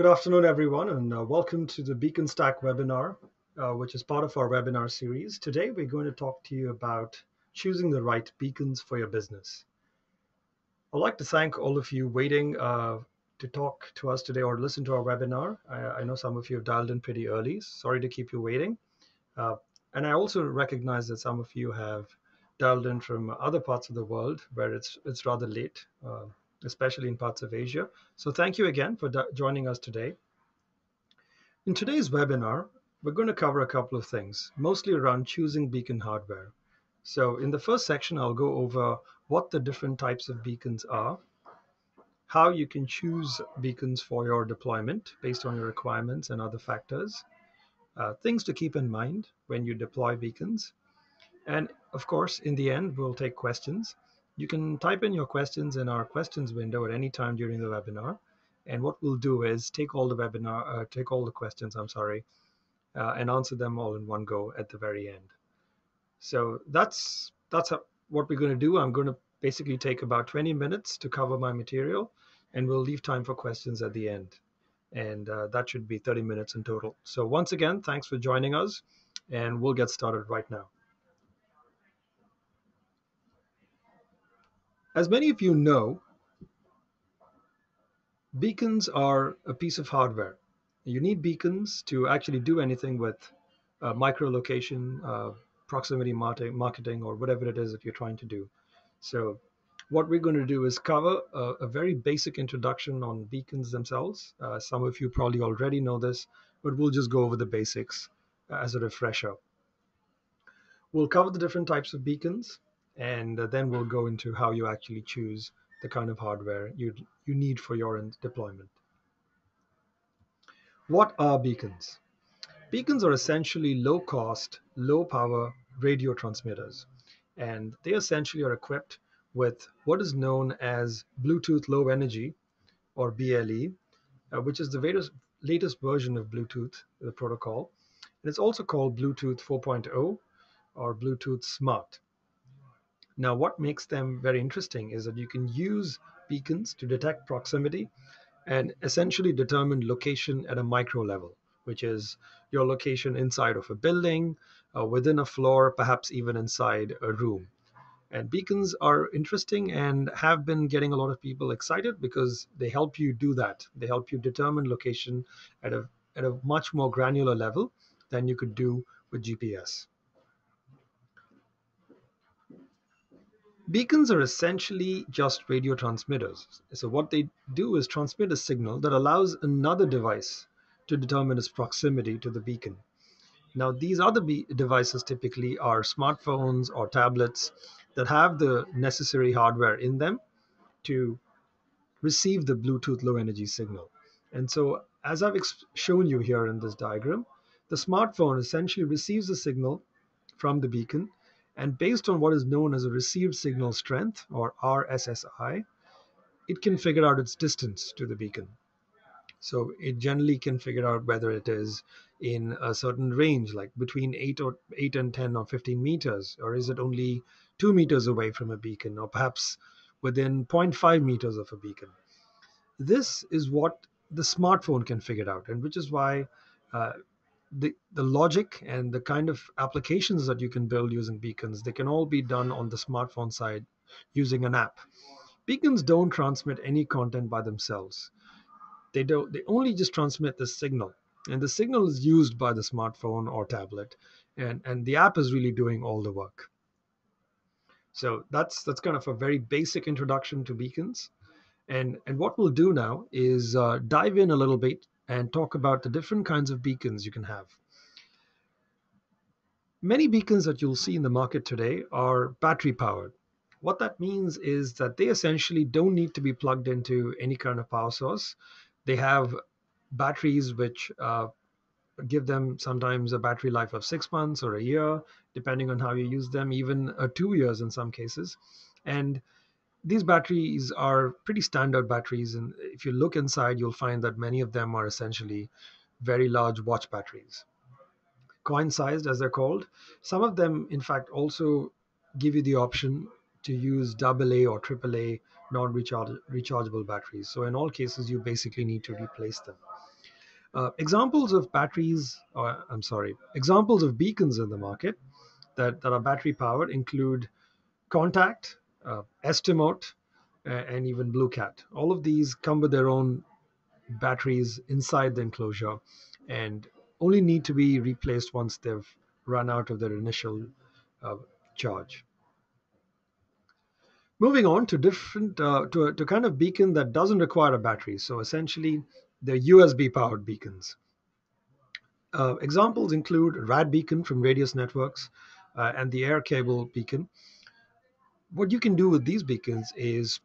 Good afternoon, everyone, and welcome to the Beaconstac webinar, which is part of our webinar series. Today, we're going to talk to you about choosing the right beacons for your business. I'd like to thank all of you waiting to talk to us today or listen to our webinar. I know some of you have dialed in pretty early. Sorry to keep you waiting. Uh, and I also recognize that some of you have dialed in from other parts of the world where it's rather late, especially in parts of Asia. So thank you again for joining us today. In today's webinar, we're going to cover a couple of things, mostly around choosing beacon hardware. So in the first section, I'll go over what the different types of beacons are, how you can choose beacons for your deployment based on your requirements and other factors, things to keep in mind when you deploy beacons. And of course, in the end, we'll take questions. You can type in your questions in our questions window at any time during the webinar. And what we'll do is take all the questions, and answer them all in one go at the very end. So that's what we're going to do. I'm going to basically take about 20 minutes to cover my material, and we'll leave time for questions at the end. And that should be 30 minutes in total. So once again, thanks for joining us, and we'll get started right now. As many of you know, beacons are a piece of hardware. You need beacons to actually do anything with micro-location, proximity marketing, or whatever it is that you're trying to do. So what we're going to do is cover a very basic introduction on beacons themselves. Some of you probably already know this, but we'll just go over the basics as a refresher. We'll cover the different types of beacons, and then we'll go into how you actually choose the kind of hardware you need for your deployment. What are beacons? Beacons are essentially low-cost, low-power radio transmitters, and they essentially are equipped with what is known as Bluetooth Low Energy, or BLE, which is the latest version of Bluetooth, the protocol. And it's also called Bluetooth 4.0 or Bluetooth Smart. Now, what makes them very interesting is that you can use beacons to detect proximity and essentially determine location at a micro level, which is your location inside of a building, within a floor, perhaps even inside a room. And beacons are interesting and have been getting a lot of people excited because they help you do that. They help you determine location at a much more granular level than you could do with GPS. Beacons are essentially just radio transmitters. So what they do is transmit a signal that allows another device to determine its proximity to the beacon. Now, these other devices typically are smartphones or tablets that have the necessary hardware in them to receive the Bluetooth low energy signal. And so, as I've shown you here in this diagram, the smartphone essentially receives the signal from the beacon, and based on what is known as a received signal strength, or RSSI, it can figure out its distance to the beacon. So it generally can figure out whether it is in a certain range, like between 8 and 10 or 15 meters, or is it only 2 meters away from a beacon, or perhaps within zero point 0.5 meters of a beacon. This is what the smartphone can figure out, and which is why uh, the logic and the kind of applications that you can build using beacons, they can all be done on the smartphone side using an app. Beacons don't transmit any content by themselves. They only just transmit the signal, and the signal is used by the smartphone or tablet, and the app is really doing all the work. So that's kind of a very basic introduction to beacons. And what we'll do now is dive in a little bit and talk about the different kinds of beacons you can have. Many beacons that you'll see in the market today are battery powered. What that means is that they essentially don't need to be plugged into any kind of power source. They have batteries which give them sometimes a battery life of 6 months or a year, depending on how you use them, even 2 years in some cases. And these batteries are pretty standard batteries. And if you look inside, you'll find that many of them are essentially very large watch batteries, coin sized as they're called. Some of them, in fact, also give you the option to use AA or AAA non rechargeable batteries. So in all cases, you basically need to replace them. Examples of batteries, or I'm sorry, examples of beacons in the market that are battery powered include Contact, Estimote, and even Blue Cat. All of these come with their own batteries inside the enclosure and only need to be replaced once they've run out of their initial uh, charge. Moving on to different to kind of beacon that doesn't require a battery. So essentially, they're USB powered beacons. Examples include Rad beacon from Radius Networks and the Air Cable beacon. What you can do with these beacons is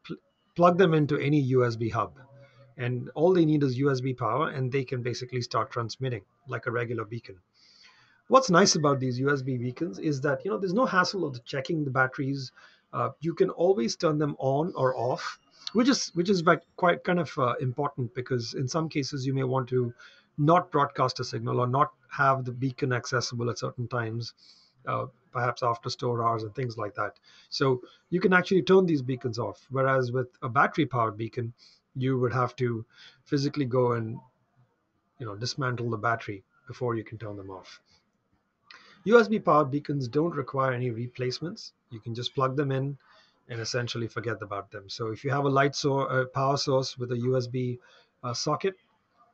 plug them into any USB hub, and all they need is USB power, and they can basically start transmitting like a regular beacon. What's nice about these USB beacons is that there's no hassle of checking the batteries. You can always turn them on or off, which is quite kind of important, because in some cases you may want to not broadcast a signal or not have the beacon accessible at certain times, perhaps after store hours and things like that. So you can actually turn these beacons off. Whereas with a battery powered beacon, you would have to physically go and dismantle the battery before you can turn them off. USB powered beacons don't require any replacements. You can just plug them in and essentially forget about them. So if you have a power source with a USB socket,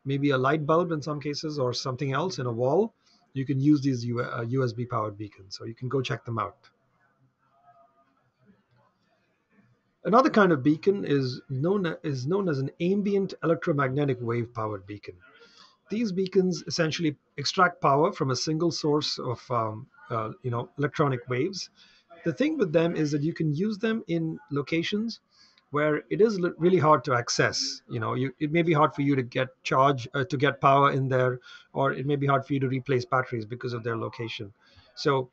maybe a light bulb in some cases, or something else in a wall, you can use these USB powered beacons. So you can go check them out. Another kind of beacon is known as an ambient electromagnetic wave powered beacon. These beacons essentially extract power from a single source of electronic waves. The thing with them is that you can use them in locations where it is really hard to access. It may be hard for you to get power in there, or it may be hard for you to replace batteries because of their location. So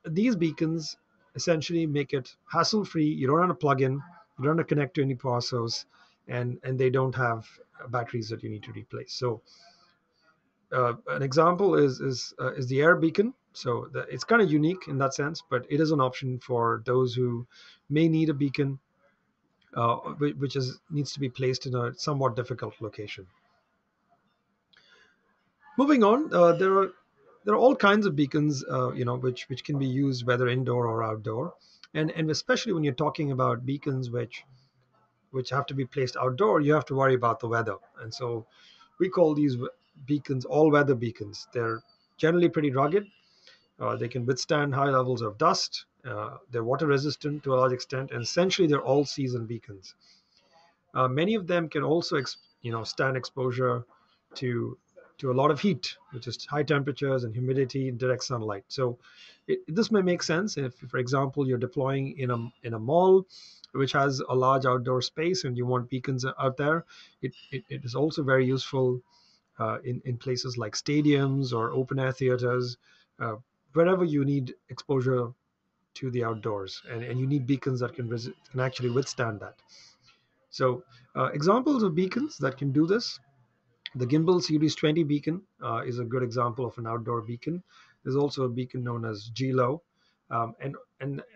these beacons essentially make it hassle free. You don't have to plug in, you don't have to connect to any power source, and they don't have batteries that you need to replace. So an example is the air beacon. So it's kind of unique in that sense, but it is an option for those who may need a beacon, which is needs to be placed in a somewhat difficult location. Moving on, there are all kinds of beacons, which can be used whether indoor or outdoor, and especially when you're talking about beacons which have to be placed outdoor, you have to worry about the weather, and so we call these beacons all-weather beacons. They're generally pretty rugged. They can withstand high levels of dust. They're water resistant to a large extent, and essentially they're all season beacons. Many of them can also stand exposure to to a lot of heat, which is high temperatures and humidity and direct sunlight. So this may make sense if, for example, you're deploying in a mall which has a large outdoor space and you want beacons out there. It is also very useful in places like stadiums or open air theaters, uh, wherever you need exposure to the outdoors, and you need beacons that can actually withstand that. So examples of beacons that can do this: the Gimbal Series 20 beacon is a good example of an outdoor beacon. There's also a beacon known as GLO, and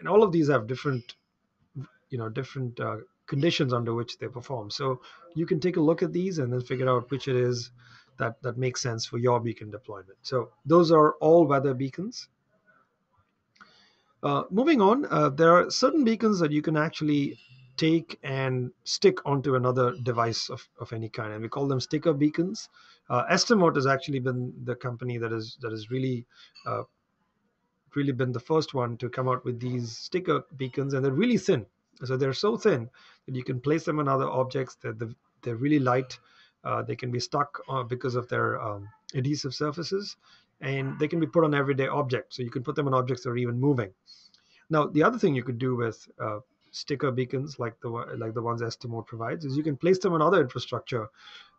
all of these have different conditions under which they perform. So you can take a look at these and then figure out which it is that makes sense for your beacon deployment. So those are all weather beacons. Moving on, there are certain beacons that you can actually take and stick onto another device of any kind, and we call them sticker beacons. Estimote has actually been the company that has uh, really been the first one to come out with these sticker beacons, and they're really thin. So they're so thin that you can place them on other objects. They're really light. They can be stuck because of their adhesive surfaces, and they can be put on everyday objects. So you can put them on objects that are even moving. Now, the other thing you could do with sticker beacons like the ones Estimote provides is you can place them on other infrastructure,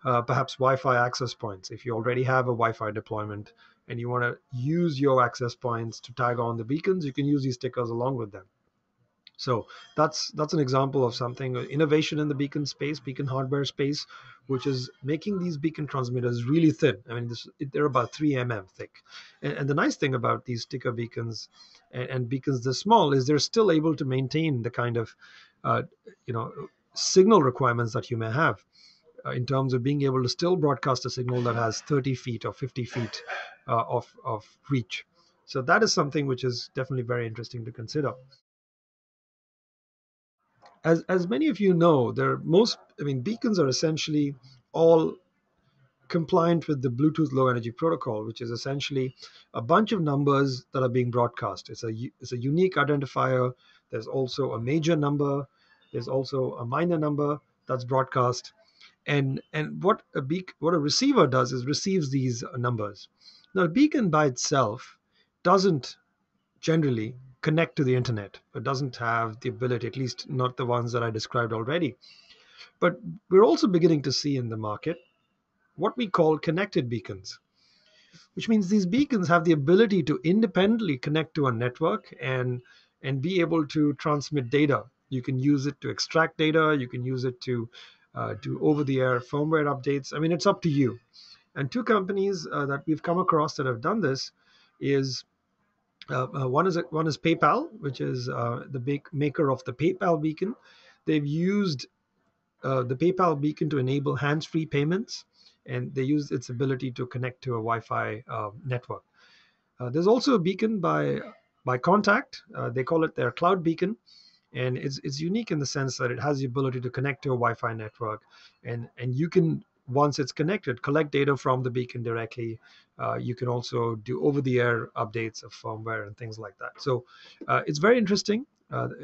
perhaps Wi-Fi access points. If you already have a Wi-Fi deployment and you want to use your access points to tag on the beacons, you can use these stickers along with them. So that's an example of something innovation in the beacon space, beacon hardware space, which is making these beacon transmitters really thin. I mean, they're about 3 mm thick, and the nice thing about these sticker beacons and beacons this small is they're still able to maintain the kind of uh, you know signal requirements that you may have. in terms of being able to still broadcast a signal that has 30 feet or 50 feet of reach. So that is something which is definitely very interesting to consider. As many of you know, beacons are essentially all compliant with the Bluetooth Low Energy Protocol, which is essentially a bunch of numbers that are being broadcast. It's a unique identifier. There's also a major number. There's also a minor number that's broadcast. And what a receiver does is receives these numbers. Now, a beacon by itself doesn't generally connect to the internet. It doesn't have the ability, at least not the ones that I described already. But we're also beginning to see in the market what we call connected beacons, which means these beacons have the ability to independently connect to a network and be able to transmit data. You can use it to extract data. You can use it to do over-the-air firmware updates. I mean, it's up to you. And two companies that we've come across that have done this is one is PayPal, which is the big maker of the PayPal beacon. They've used the PayPal beacon to enable hands-free payments, and they use its ability to connect to a Wi-Fi network. There's also a beacon by Contact. They call it their cloud beacon, and it's unique in the sense that it has the ability to connect to a Wi-Fi network, and you can, once it's connected, collect data from the beacon directly. You can also do over-the-air updates of firmware and things like that. So it's very interesting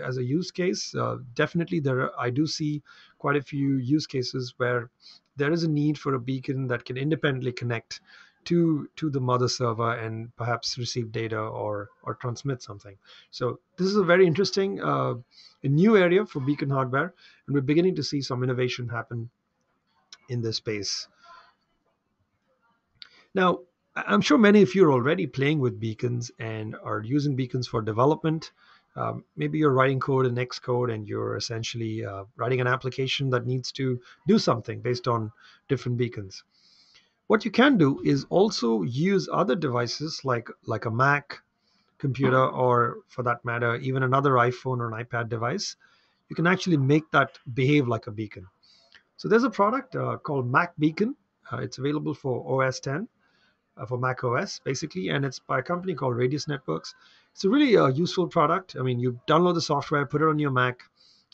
as a use case. Definitely, I do see quite a few use cases where there is a need for a beacon that can independently connect to the mother server and perhaps receive data or transmit something. So this is a very interesting a new area for beacon hardware, and we're beginning to see some innovation happen in this space. Now, I'm sure many of you are already playing with beacons and are using beacons for development. Maybe you're writing code in Xcode and you're essentially writing an application that needs to do something based on different beacons. What you can do is also use other devices like a Mac computer, or for that matter, even another iPhone or an iPad device. You can actually make that behave like a beacon. So there's a product called Mac Beacon. It's available for OS 10, for Mac OS basically, and it's by a company called Radius Networks. It's a really useful product. I mean, you download the software, put it on your Mac,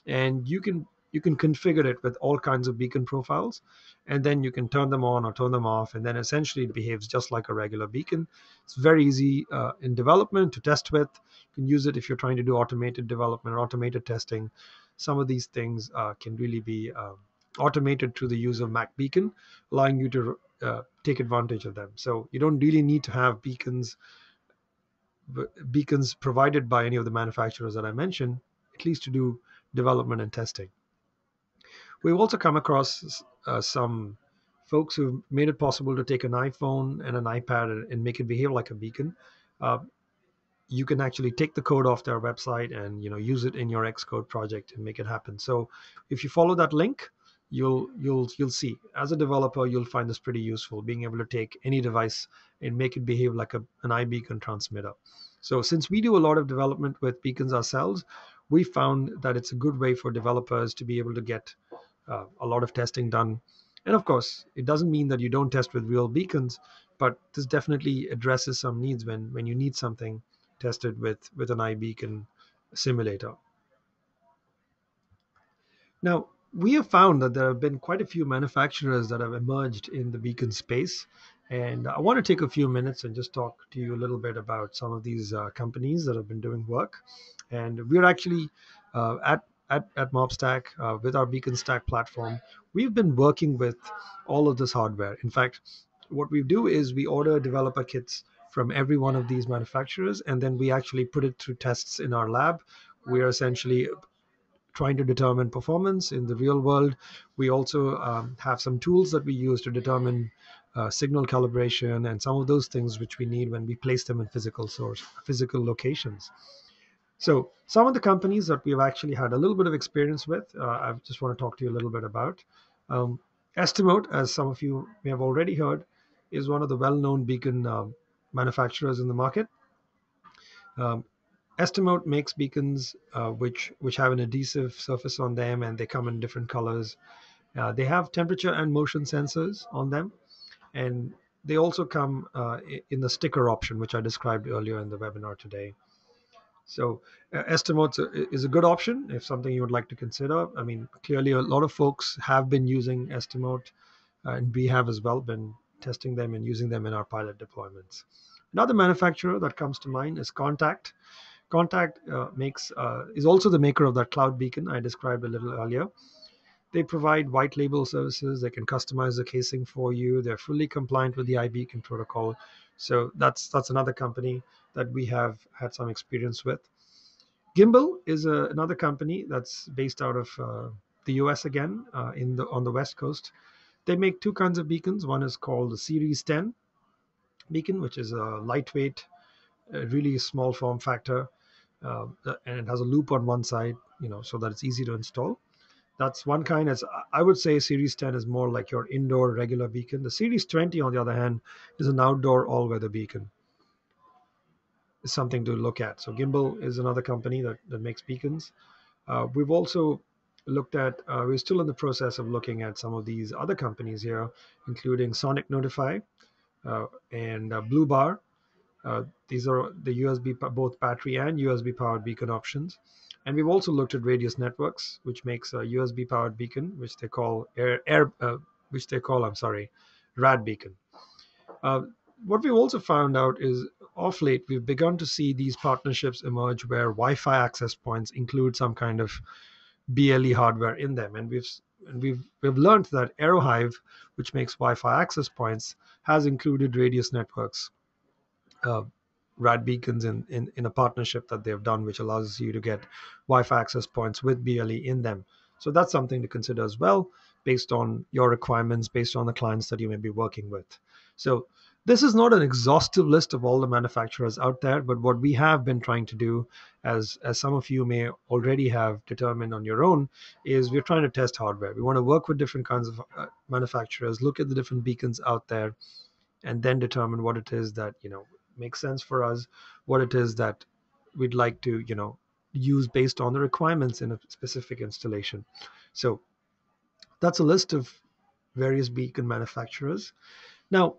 and you can configure it with all kinds of beacon profiles, and then you can turn them on or turn them off, and then essentially it behaves just like a regular beacon. It's very easy in development to test with. You can use it if you're trying to do automated development or automated testing. Some of these things can really be automated through the use of Mac Beacon, allowing you to take advantage of them. So you don't really need to have beacons provided by any of the manufacturers that I mentioned, at least to do development and testing. We've also come across some folks who've made it possible to take an iPhone and an iPad and make it behave like a beacon. Uh, you can actually take the code off their website and use it in your Xcode project and make it happen. So if you follow that link, you'll see, as a developer, you'll find this pretty useful, being able to take any device and make it behave like an iBeacon transmitter. So since we do a lot of development with beacons ourselves, we found that it's a good way for developers to be able to get a lot of testing done. And of course, it doesn't mean that you don't test with real beacons, but this definitely addresses some needs when you need something tested with an iBeacon simulator. Now, we have found that there have been quite a few manufacturers that have emerged in the beacon space. And I want to take a few minutes and just talk to you a little bit about some of these companies that have been doing work. And we're actually at Mobstack with our Beaconstac platform. We've been working with all of this hardware. In fact, what we do is we order developer kits from every one of these manufacturers, and then we actually put it through tests in our lab. We are essentially trying to determine performance in the real world. We also have some tools that we use to determine signal calibration and some of those things which we need when we place them in physical locations. So some of the companies that we've actually had a little bit of experience with, I just want to talk to you a little bit about. Um, Estimote, as some of you may have already heard, is one of the well-known beacon manufacturers in the market. Um, Estimote makes beacons which have an adhesive surface on them, and they come in different colors. They have temperature and motion sensors on them, and they also come in the sticker option, which I described earlier in the webinar today. So Estimotes is a good option if something you would like to consider. I mean, clearly a lot of folks have been using Estimote, and we have as well been testing them and using them in our pilot deployments. Another manufacturer that comes to mind is Contact. Contact makes is also the maker of that cloud beacon I described a little earlier. They provide white label services. They can customize the casing for you. They're fully compliant with the iBeacon protocol. So that's another company that we have had some experience with. Gimbal is another company that's based out of the US again, on the West Coast. They make two kinds of beacons. One is called the Series 10 beacon, which is a lightweight, really small form factor, and it has a loop on one side, so that it's easy to install. That's one kind. As I would say, Series 10 is more like your indoor regular beacon. The Series 20, on the other hand, is an outdoor all-weather beacon. It's something to look at. So Gimbal is another company that makes beacons. We've also looked at. We're still in the process of looking at some of these other companies here, including Sonic Notify and Blue Bar. These are the USB, both battery and USB powered beacon options. And we've also looked at Radius Networks, which makes a USB powered beacon, which they call I'm sorry, Rad Beacon. Uh, what we've also found out is, off late, we've begun to see these partnerships emerge where Wi-Fi access points include some kind of BLE hardware in them, and we've learned that Aerohive, which makes Wi-Fi access points, has included Radius Networks uh, rad beacons in a partnership that they've done, which allows you to get Wi-Fi access points with BLE in them. So that's something to consider as well, based on your requirements, based on the clients that you may be working with. So this is not an exhaustive list of all the manufacturers out there, but what we have been trying to do, as some of you may already have determined on your own, is we're trying to test hardware. We want to work with different kinds of manufacturers, look at the different beacons out there, and then determine what it is that makes sense for us, what it is that we'd like to use based on the requirements in a specific installation. So that's a list of various beacon manufacturers. Now,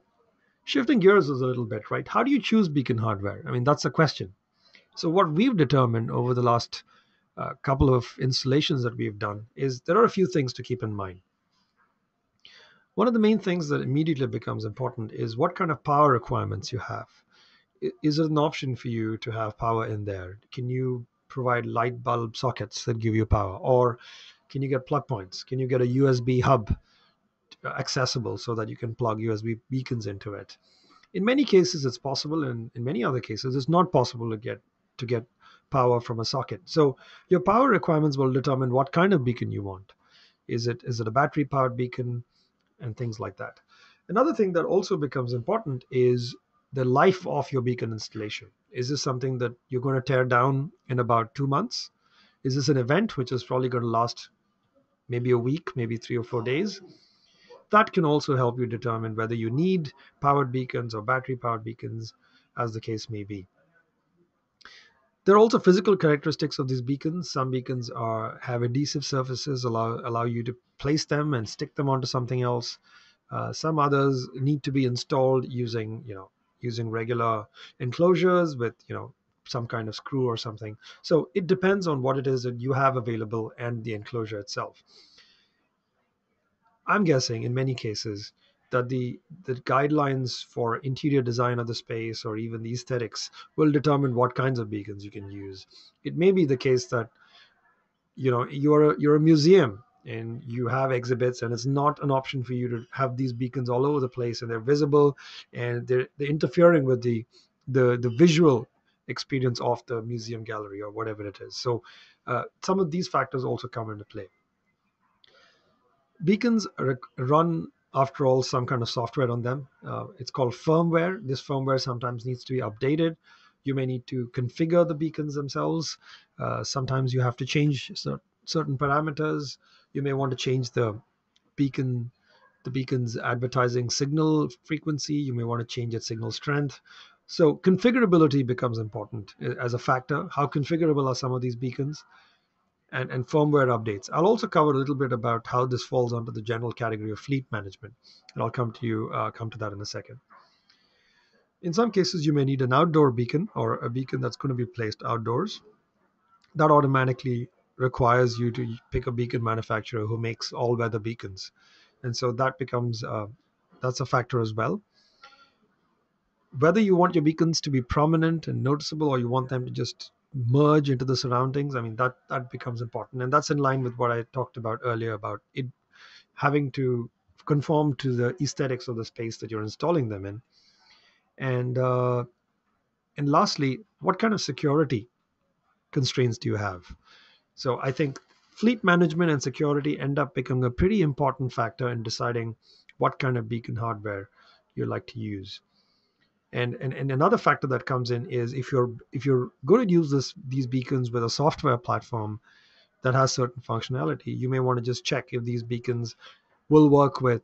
shifting gears a little bit, right? How do you choose beacon hardware? I mean, that's a question. So what we've determined over the last couple of installations that we've done is there are a few things to keep in mind. One of the main things that immediately becomes important is what kind of power requirements you have. Is it an option for you to have power in there? Can you provide light bulb sockets that give you power? Or can you get plug points? Can you get a USB hub accessible so that you can plug USB beacons into it? In many cases, it's possible, and in many other cases, it's not possible to get power from a socket. So your power requirements will determine what kind of beacon you want. Is it a battery powered beacon, and things like that. Another thing that also becomes important is the life of your beacon installation. Is this something that you're going to tear down in about 2 months? Is this an event which is probably going to last maybe a week, maybe 3 or 4 days? That can also help you determine whether you need powered beacons or battery powered beacons, as the case may be. There are also physical characteristics of these beacons. Some beacons have adhesive surfaces, allow you to place them and stick them onto something else. Some others need to be installed using regular enclosures with some kind of screw or something. So it depends on what it is that you have available and the enclosure itself. I'm guessing in many cases that the guidelines for interior design of the space, or even the aesthetics, will determine what kinds of beacons you can use. It may be the case that you're a museum and you have exhibits, and it's not an option for you to have these beacons all over the place, and they're visible, and they're interfering with the visual experience of the museum gallery or whatever it is. So some of these factors also come into play. Beacons run, after all, some kind of software on them. It's called firmware. This firmware sometimes needs to be updated. You may need to configure the beacons themselves. Sometimes you have to change certain parameters. You may want to change beacon the beacon's advertising signal frequency. You may want to change its signal strength. So configurability becomes important as a factor. How configurable are some of these beacons? and firmware updates. I'll also cover a little bit about how this falls under the general category of fleet management, and I'll come to that in a second. In some cases, you may need an outdoor beacon or a beacon that's going to be placed outdoors. That automatically requires you to pick a beacon manufacturer who makes all-weather beacons, and so that becomes that's a factor as well. Whether you want your beacons to be prominent and noticeable, or you want them to just merge into the surroundings, I mean that becomes important, and that's in line with what I talked about earlier about it having to conform to the aesthetics of the space that you're installing them in. And uh, and lastly, what kind of security constraints do you have? So I think fleet management and security end up becoming a pretty important factor in deciding what kind of beacon hardware you like to use. And another factor that comes in is if you're going to use these beacons with a software platform that has certain functionality, you may want to just check if these beacons will work with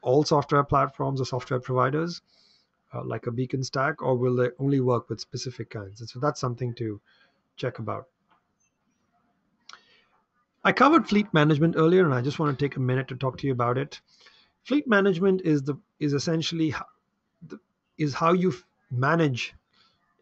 all software platforms or software providers, like a Beaconstac, or will they only work with specific kinds? And so that's something to check about. I covered fleet management earlier, and I just want to take a minute to talk to you about it. Fleet management is essentially is how you manage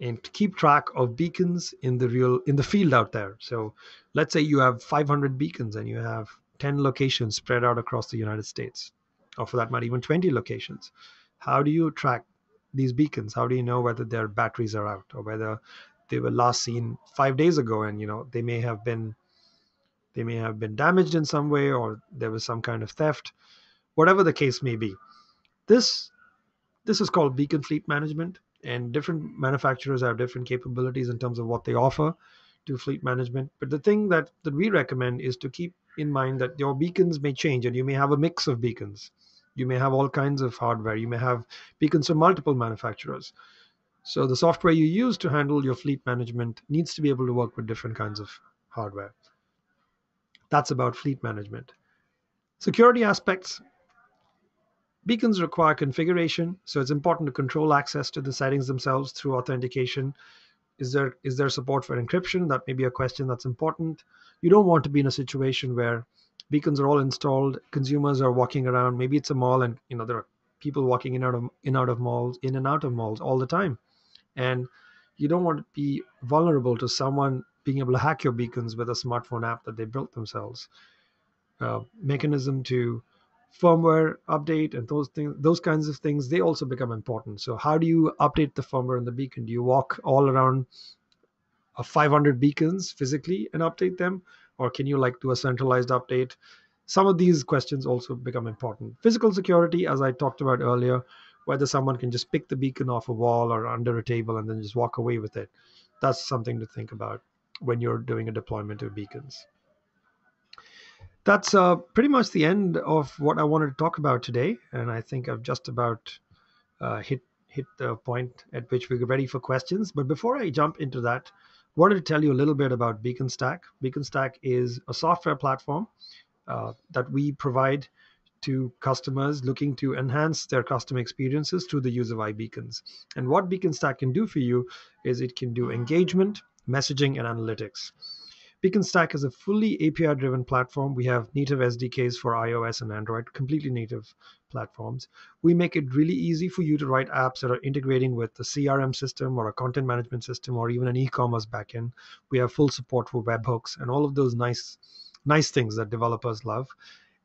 and to keep track of beacons in the field out there. So let's say you have 500 beacons and you have 10 locations spread out across the United States, or for that matter even 20 locations. How do you track these beacons? How do you know whether their batteries are out, or whether they were last seen 5 days ago, and they may have been damaged in some way, or there was some kind of theft, whatever the case may be. This this is called beacon fleet management, and different manufacturers have different capabilities in terms of what they offer to fleet management. But the thing that we recommend is to keep in mind that your beacons may change, and you may have a mix of beacons. You may have all kinds of hardware. You may have beacons from multiple manufacturers. So the software you use to handle your fleet management needs to be able to work with different kinds of hardware. That's about fleet management. Security aspects. Beacons require configuration, so it's important to control access to the settings themselves through authentication. Is there support for encryption? That may be a question that's important. You don't want to be in a situation where beacons are all installed, consumers are walking around. Maybe it's a mall, and there are people walking in and out of malls all the time, and you don't want to be vulnerable to someone being able to hack your beacons with a smartphone app that they built themselves. Mechanism to firmware update and those kinds of things, they also become important. So how do you update the firmware in the beacon? Do you walk all around 500 beacons physically and update them, or can you like do a centralized update? Some of these questions also become important. Physical security, as I talked about earlier, whether someone can just pick the beacon off a wall or under a table and then just walk away with it. That's something to think about when you're doing a deployment of beacons. That's pretty much the end of what I wanted to talk about today, and I think I've just about hit the point at which we're ready for questions. But before I jump into that, I wanted to tell you a little bit about Beaconstac. Beaconstac is a software platform that we provide to customers looking to enhance their customer experiences through the use of iBeacons. And what Beaconstack can do for you is it can do engagement, messaging, and analytics. Beaconstack is a fully API-driven platform. We have native SDKs for iOS and Android, completely native platforms. We make it really easy for you to write apps that are integrating with the CRM system or a content management system or even an e-commerce backend. We have full support for webhooks and all of those nice things that developers love.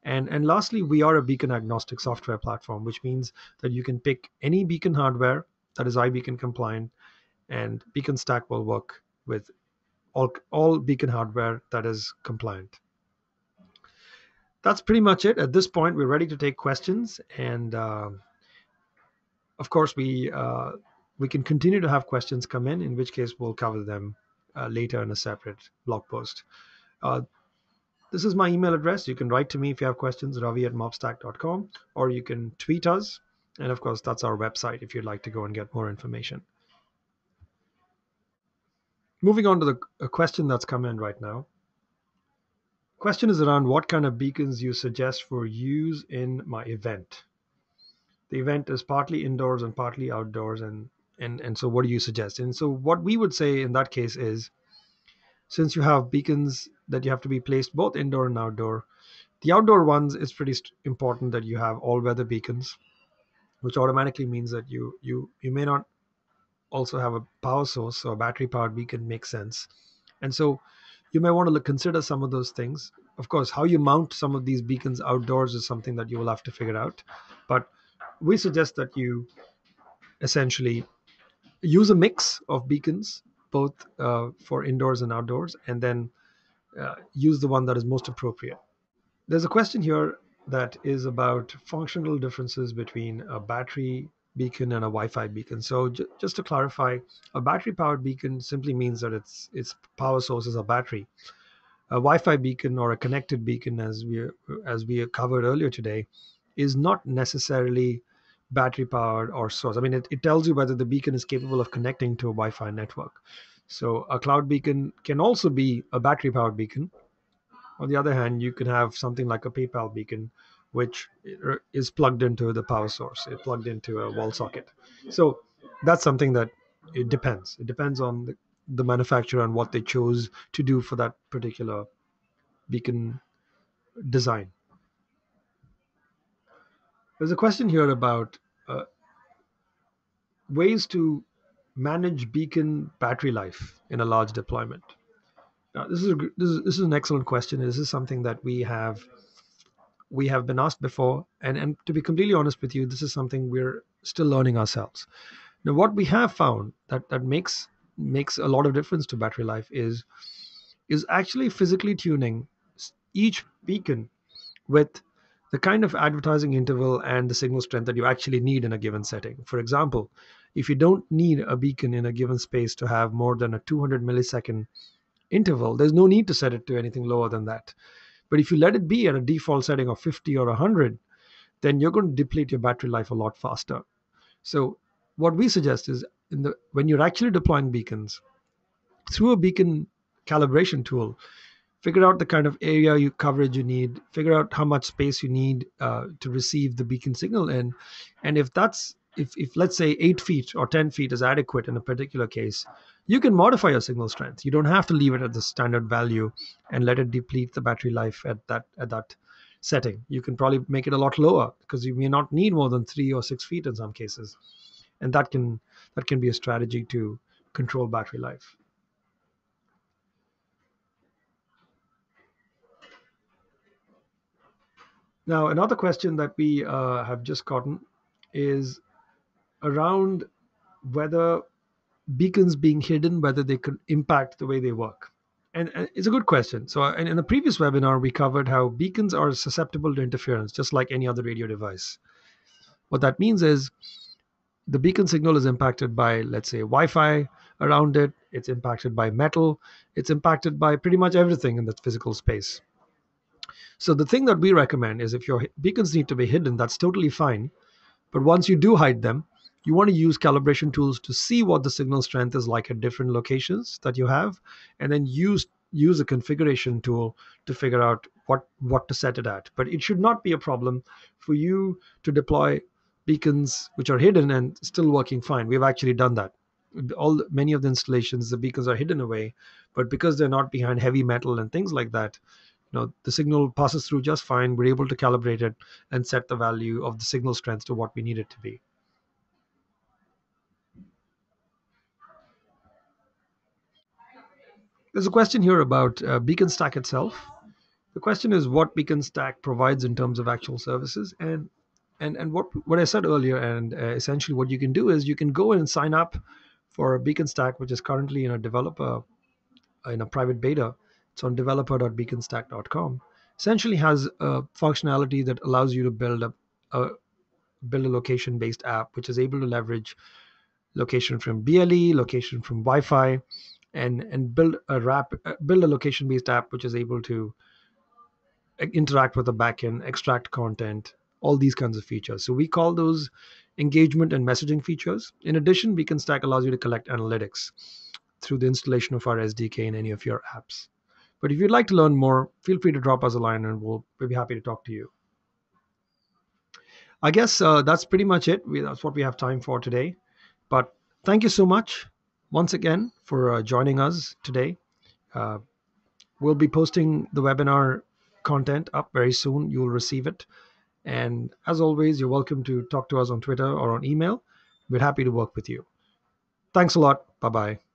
And lastly, we are a beacon agnostic software platform, which means that you can pick any beacon hardware that is iBeacon compliant, and Beaconstack will work with all beacon hardware that is compliant. That's pretty much it. At this point, we're ready to take questions, and of course, we can continue to have questions come in which case we'll cover them later in a separate blog post. Uh, this is my email address. You can write to me if you have questions, ravi@mobstack.com, or you can tweet us. And of course, that's our website if you'd like to go and get more information. Moving on to the a question that's come in right now. Question is around what kind of beacons you suggest for use in my event. The event is partly indoors and partly outdoors, and so what do you suggest? And so what we would say in that case is since you have beacons that you have to be placed both indoor and outdoor. The outdoor ones, it's pretty important that you have all weather beacons, which automatically means that you may not also have a power source, so a battery powered beacon makes sense. And so you may want to consider some of those things. Of course, how you mount some of these beacons outdoors is something that you will have to figure out. But we suggest that you essentially use a mix of beacons, both for indoors and outdoors, and then use the one that is most appropriate. There's a question here that is about functional differences between a battery beacon and a Wi-Fi beacon. So just to clarify, a battery-powered beacon simply means that its power source is a battery. A Wi-Fi beacon or a connected beacon, as we covered earlier today, is not necessarily battery powered or source. I mean, it tells you whether the beacon is capable of connecting to a Wi-Fi network. So a cloud beacon can also be a battery powered beacon. On the other hand, you can have something like a PayPal beacon, which is plugged into the power source. It's plugged into a wall socket. So that's something that it depends. It depends on the manufacturer and what they chose to do for that particular beacon design. There's a question here about ways to manage beacon battery life in a large deployment. Now, this is an excellent question. This is something that we have been asked before, and to be completely honest with you, this is something we're still learning ourselves. Now, what we have found that makes a lot of difference to battery life is actually physically tuning each beacon with the kind of advertising interval and the signal strength that you actually need in a given setting. For example, if you don't need a beacon in a given space to have more than a 200 millisecond interval, there's no need to set it to anything lower than that. But if you let it be at a default setting of 50 or 100, then you're going to deplete your battery life a lot faster. So what we suggest is when you're actually deploying beacons through a beacon calibration tool, figure out the kind of area coverage you need, figure out how much space you need to receive the beacon signal in, and if let's say 8 feet or 10 feet is adequate in a particular case, you can modify your signal strength. You don't have to leave it at the standard value and let it deplete the battery life at that setting. You can probably make it a lot lower because you may not need more than 3 or 6 feet in some cases, and that can be a strategy to control battery life. Now, another question that we have just gotten is around whether beacons being hidden, whether they could impact the way they work. And it's a good question. So, and in the previous webinar, we covered how beacons are susceptible to interference, just like any other radio device. What that means is the beacon signal is impacted by, let's say, Wi-Fi around it. It's impacted by metal. It's impacted by pretty much everything in the physical space. So the thing that we recommend is if your beacons need to be hidden, that's totally fine. But once you do hide them, you want to use calibration tools to see what the signal strength is like at different locations that you have, and then use a configuration tool to figure out what to set it at. But it should not be a problem for you to deploy beacons which are hidden and still working fine. We've actually done that. Many of the installations, the beacons are hidden away, but because they're not behind heavy metal and things like that, the signal passes through just fine. We're able to calibrate it and set the value of the signal strength to what we need it to be. There's a question here about Beaconstack itself. The question is what Beaconstack provides in terms of actual services, and what I said earlier, and essentially what you can do is you can go and sign up for Beaconstack, which is currently in a developer in a private beta. It's on developer.beaconstack.com. Essentially has a functionality that allows you to build a location based app which is able to leverage location from BLE, location from Wi-Fi, and build a location based app which is able to interact with the backend, extract content, all these kinds of features. So we call those engagement and messaging features. In addition, Beaconstack allows you to collect analytics through the installation of our SDK in any of your apps. But if you'd like to learn more, feel free to drop us a line and we'll be happy to talk to you. I guess that's pretty much it. That's what we have time for today. But thank you so much once again for joining us today. Uh, we'll be posting the webinar content up very soon. You'll receive it. And as always, you're welcome to talk to us on Twitter or on email. We're happy to work with you. Thanks a lot. Bye bye.